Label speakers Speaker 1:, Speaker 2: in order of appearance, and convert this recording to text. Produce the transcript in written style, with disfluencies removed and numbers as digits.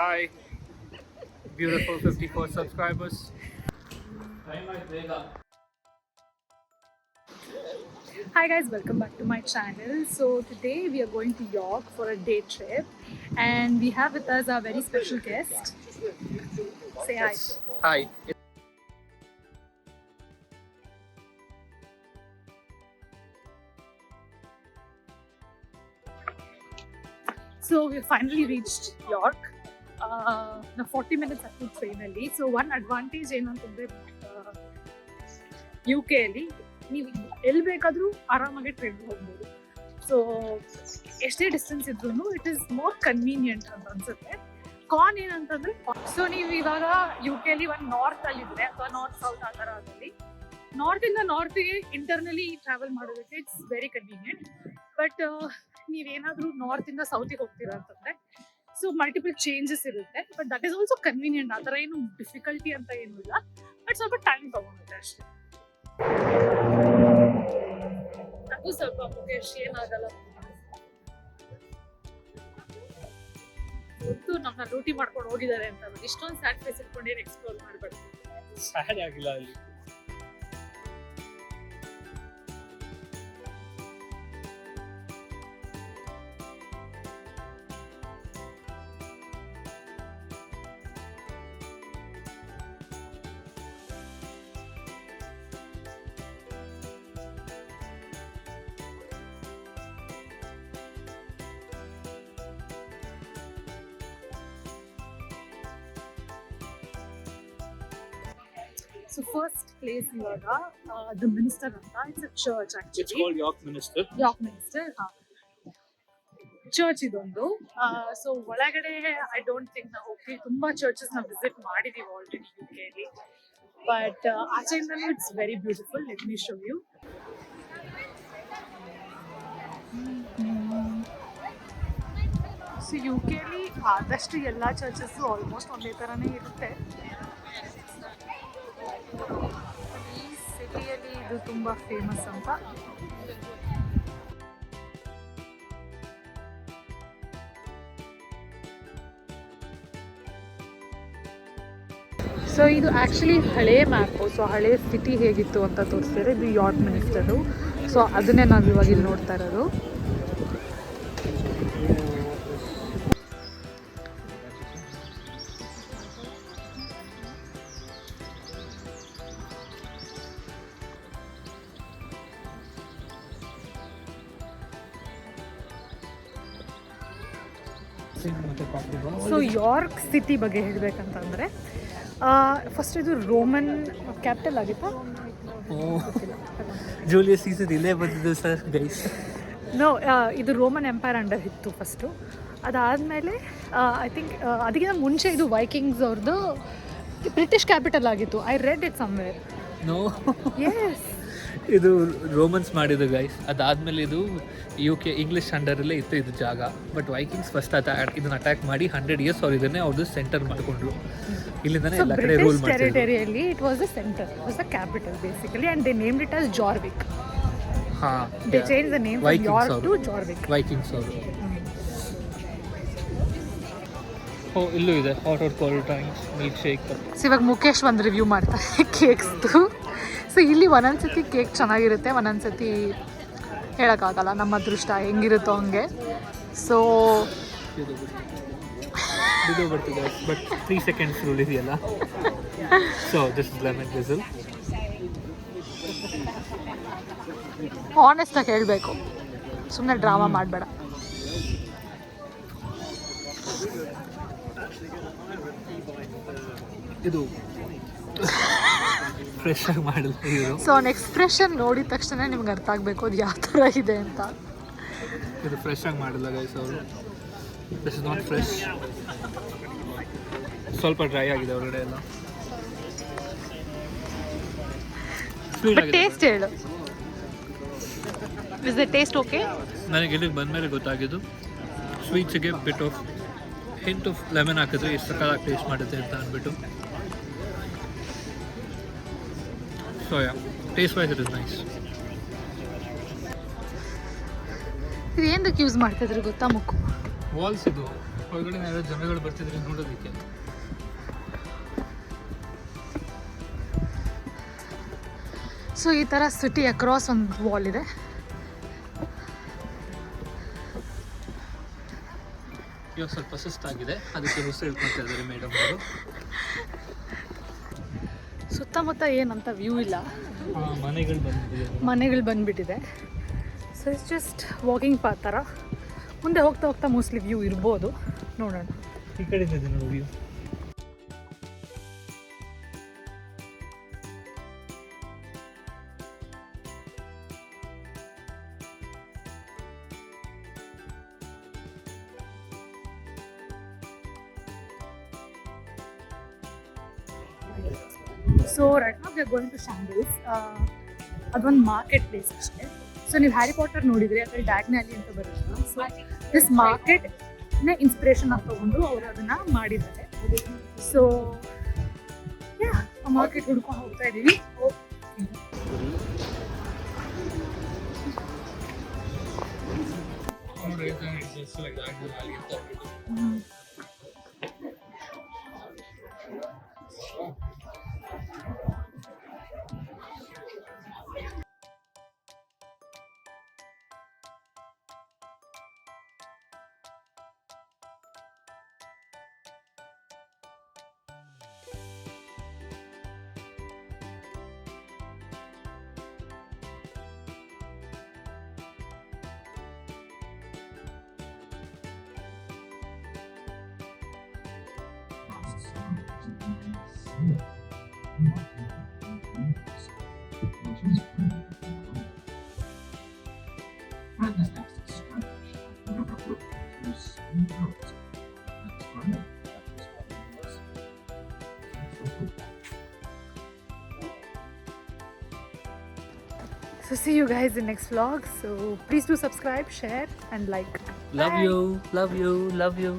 Speaker 1: Hi, beautiful 54 subscribers.
Speaker 2: Hi guys, welcome back to my channel. So today we are going to York for a day trip and we have with us our very special guest. Say hi.
Speaker 1: Hi.
Speaker 2: So we finally reached York. Now 40 minutes at the train ಅಲ್ಲಿ. So one advantage ಏನು ಅಂತಂದ್ರೆ UK ಅಲ್ಲಿ ನೀವು ಎಲ್ಲಿ ಬೇಕಾದರೂ ಆರಾಮಾಗಿ train ಹೋಗ್ಬೋದು. So ಎಷ್ಟೇ ಡಿಸ್ಟೆನ್ಸ್ ಇದ್ರೂ ಇಟ್ ಇಸ್ ಮೋರ್ ಕನ್ವೀನಿಯಂಟ್ ಅಂತ ಅನ್ಸುತ್ತೆ. ಕಾನ್ ಏನಂತಂದ್ರೆ ಸೊ ನೀವು ಇವಾಗ UK ಅಲ್ಲಿ ಒಂದು ನಾರ್ತ್ ಅಲ್ಲಿ ಇದ್ರೆ ಅಥವಾ ನಾರ್ತ್ ಸೌತ್ ಆ ಥರ ಅದಲ್ಲಿ ನಾರ್ತ್ ಇಂದ ನಾರ್ತ್ಗೆ ಇಂಟರ್ನಲಿ ಟ್ರಾವೆಲ್ ಮಾಡೋದಕ್ಕೆ ಇಟ್ಸ್ ವೆರಿ ಕನ್ವೀನಿಯಂಟ್. ಬಟ್ ನೀವೇನಾದ್ರೂ ನಾರ್ತ್ ಇಂದ ಸೌತಿಗೆ ಹೋಗ್ತೀರಾ ಅಂತಂದ್ರೆ ಸೊ ಮಲ್ಟಿಪಲ್ ಚೇಂಜಸ್ ಇರುತ್ತೆ. But that is also convenient. ಆ ಥರ ಏನು ಡಿಫಿಕಲ್ಟಿ ಅಂತ ಏನೂ ಇಲ್ಲ. ಬಟ್ ಸ್ವಲ್ಪ ಟೈಮ್ ತಗೊಳುತ್ತೆ ಅಷ್ಟೇ. ಅದು ಸ್ವಲ್ಪ ಮುಖೇಶ್ ಏನಾಗಲ್ಲ. ಗೊತ್ತು ನಮ್ಮನ್ನ ಲೂಟಿ ಮಾಡ್ಕೊಂಡು ಹೋಗಿದ್ದಾರೆ ಅಂತ. ಇಷ್ಟೊಂದು ಸ್ಯಾಡ್ ಫೇಸ್ ಇಟ್ಕೊಂಡು ಏನು ಎಕ್ಸ್ಪ್ಲೋರ್ ಮಾಡಬೇಡ.
Speaker 1: ಸ್ಯಾಡ್ ಆಗಿಲ್ಲ ಅಲ್ಲಿ.
Speaker 2: So first place ಇವಾಗ the minister ಅಂತ. It's a church actually.
Speaker 1: It's called York Minster.
Speaker 2: York Minster. Church ಇದೊಂದು. ಸೊ ಒಳಗಡೆ ಐ ಡೋಂಟ್ ಥಿಂಕ್ ನಾವು ಹೋಗಿ ತುಂಬಾ ಚರ್ಚಸ್ ನಾವು ವಿಸಿಟ್ ಮಾಡಿದೀವಿ ಆಲ್ರೆಡಿ UK ಅಲ್ಲಿ. ಬಟ್ ಆಚೆಯಿಂದಲೂ it's very beautiful. Let me show you. So UK ಅಲ್ಲಿ ಆದಷ್ಟು ಎಲ್ಲ ಚರ್ಚಸ್ಸು ಆಲ್ಮೋಸ್ಟ್ ಒಂದೇ ಥರನೇ ಇರುತ್ತೆ. ಈ ಸಿಟಿಯಲ್ಲಿ ಇದು ತುಂಬ ಫೇಮಸ್ ಅಂತ. ಸೊ ಇದು ಆ್ಯಕ್ಚುಲಿ ಹಳೆ ಮ್ಯಾಪು. ಸೊ ಹಳೆ ಸಿಟಿ ಹೇಗಿತ್ತು ಅಂತ ತೋರಿಸ್ತಾರೆ. ಇದು ಯಾರ್ಕ್ ಮಿನಿಸ್ಟರು. ಸೊ ಅದನ್ನೇ ನಾವು ಇವಾಗ ಇಲ್ಲಿ ನೋಡ್ತಾ ಇರೋದು. ಸೊ ಯಾರ್ಕ್ ಸಿಟಿ ಬಗ್ಗೆ ಹೇಳಬೇಕಂತಂದರೆ ಫಸ್ಟ್ ಇದು ರೋಮನ್ ಕ್ಯಾಪಿಟಲ್ ಆಗಿತ್ತು.
Speaker 1: ಜೂಲಿಯಸ್ ಸೀಸರ್ ಇಲ್ಲೇ ಬಂದಿದ್ದು ಸರ್ ಗೈಸ್.
Speaker 2: ನೋ, ಇದು ರೋಮನ್ ಎಂಪೈರ್ ಅಂಡರ್ ಇತ್ತು ಫಸ್ಟು. ಅದಾದಮೇಲೆ ಐ ಥಿಂಕ್ ಅದಕ್ಕಿಂತ ಮುಂಚೆ ಇದು ವೈಕಿಂಗ್ಸ್ ಅವ್ರದ್ದು ಬ್ರಿಟಿಷ್ ಕ್ಯಾಪಿಟಲ್ ಆಗಿತ್ತು. I read it somewhere.
Speaker 1: No,
Speaker 2: yes,
Speaker 1: ಇದು ರೋಮನ್ಸ್ ಮಾಡಿದ್ದು ಗೈಸ್. ಅದಾದಮೇಲೆ ಇದು UK ಇಂಗ್ಲೀಷ್ ಅಂಡರಲ್ಲೇ ಇತ್ತು ಇದು ಜಾಗ. ಬಟ್ ವೈಕಿಂಗ್ಸ್ ಫಸ್ಟ್ ಇದನ್ನ ಅಟ್ಯಾಕ್ ಮಾಡಿ 100 years ಅವ್ರು ಇದನ್ನೇ ಅವ್ರದ್ದು ಸೆಂಟರ್ ಮಾಡಿಕೊಂಡ್ರು. ಇಲ್ಲಿಂದಾನೆ ಎಲ್ಲ ಕಡೆ ರೂಲ್ ಮಾಡ್ತಿದ್ರು.
Speaker 2: ಟೆರಿಟರಿಯಲ್ಲಿ it was the centre, it was the capital basically, and they named it as Jorvik. They change the name from York to Jorvik.
Speaker 1: Vikings ಅವರು. ಇಲ್ಲೂ ಇದೆ hot cold drinks, milkshake.
Speaker 2: So ಇವಾಗ ಮುಖೇಶ್ ಒಂದು review ಮಾಡ್ತಾರೆ ಕೇಕ್ಸ್ದು. So ಇಲ್ಲಿ ಒಂದೊಂದ್ಸತಿ cake ಚೆನ್ನಾಗಿರುತ್ತೆ, ಒಂದೊಂದ್ಸತಿ ಹೇಳೋಕ್ಕಾಗಲ್ಲ, ನಮ್ಮ ಅದೃಷ್ಟ ಹೆಂಗಿರುತ್ತೋ ಹಂಗೆ. ಸೊ
Speaker 1: ಇದು ಬರ್ತಿದೆ ಬಟ್ 3 seconds ರೂಲ್ ಇದೆಯಲ್ಲ. So this is lemon drizzle.
Speaker 2: ಆನೆಸ್ಟಾಗಿ ಹೇಳಬೇಕು, ಸುಮ್ಮನೆ ಡ್ರಾಮಾ ಮಾಡಬೇಡ.
Speaker 1: ಇದು ಫ್ರೆಶ್ ಆಗಿ ಮಾಡಿಲ್ಲ ಇವರು.
Speaker 2: ಸೊ ಅವ್ನ ಎಕ್ಸ್ಪ್ರೆಷನ್ ನೋಡಿದ ತಕ್ಷಣ ನಿಮ್ಗೆ ಅರ್ಥ ಆಗಬೇಕು ಅದು ಯಾವ ಥರ ಇದೆ ಅಂತ.
Speaker 1: ಇದು ಫ್ರೆಶ್ ಆಗಿ ಮಾಡಿಲ್ಲ ಗೈಸ್ ಅವರು. This is not fresh. ಸ್ವಲ್ಪ ಡ್ರೈ ಆಗಿದೆ ಹೊರಗಡೆ ಎಲ್ಲ.
Speaker 2: ಟೇಸ್ಟ್ ಹೇಳು. Is the taste okay?
Speaker 1: ನನಗೆ ಇಲ್ಲಿಗೆ ಬಂದಮೇಲೆ ಗೊತ್ತಾಗಿದ್ದು ಸ್ವೀಟ್ಸಿಗೆ bit of hint of lemon ಹಾಕಿದ್ರೆ ಎಷ್ಟು ಸಕ್ಕತ್ತಾಗಿ ಟೇಸ್ಟ್ ಮಾಡುತ್ತೆ ಅಂತ ಅಂದ್ಬಿಟ್ಟು. So yeah, taste wise it is nice.
Speaker 2: ಇದು ಏನಕ್ಕೆ ಯೂಸ್ ಮಾಡ್ತಿದ್ರು ಗೊತ್ತಾ ಮುಕ್ಕು?
Speaker 1: ವಾಲ್ಸ್ ಇದು ಒಳಗಡೆ ಯಾರೋ ಜನಗಳು ಬರ್ತಿದ್ರೆ ನೋಡೋದಕ್ಕೆ.
Speaker 2: ಸೊ ಈ ಥರ ಸಿಟಿ ಅಕ್ರಾಸ್ ಒಂದು ವಾಲ್ ಇದೆ.
Speaker 1: ಇವಾಗ ಸ್ವಲ್ಪ ಸುಸ್ತಾಗಿದೆ, ಅದಕ್ಕೆ ಹೊಸ ಹೇಳ್ಕೊಳ್ತಾ ಇದ್ದಾರೆ ಮೇಡಮ್ ಅವರು.
Speaker 2: ಸುತ್ತಮುತ್ತ ಏನಂತ ವ್ಯೂ ಇಲ್ಲ,
Speaker 1: ಮನೆಗಳು
Speaker 2: ಬಂದ್ಬಿಟ್ಟಿದೆ. So it's just walking path ಥರ. ಮುಂದೆ ಹೋಗ್ತಾ ಹೋಗ್ತಾ ಮೋಸ್ಟ್ಲಿ ವ್ಯೂ ಇರ್ಬೋದು, ನೋಡೋಣ.
Speaker 1: ಈ ಕಡೆ ಇದೆ ನೋಡಿ view.
Speaker 2: So right now we are going to Shambles. ಅದೊಂದು ಮಾರ್ಕೆಟ್ ಪ್ಲೇಸ್ ಅಷ್ಟೇ. ಸೊ ನೀವು ಹ್ಯಾರಿ ಪಾಟರ್ ನೋಡಿದ್ರಿ, ಅದ್ರಲ್ಲಿ ಡ್ಯಾಗ್ನ್ ವ್ಯಾಲಿ ಅಂತ ಬರುತ್ತೆ. ಸೊ ದಿಸ್ ಮಾರ್ಕೆಟ್ ಇನ್ಸ್ಪಿರೇಷನ್ ಆಗಿ ತಗೊಂಡು ಅವರು ಅದನ್ನ ಮಾಡಿದ್ದಾರೆ. ಸೊ ಆ ಮಾರ್ಕೆಟ್ ಹುಡ್ಕೊಂಡು ಹೋಗ್ತಾ ಇದೀವಿ. So see you guys in next vlog. So please do subscribe, share and like.
Speaker 1: Love you, love you, love you.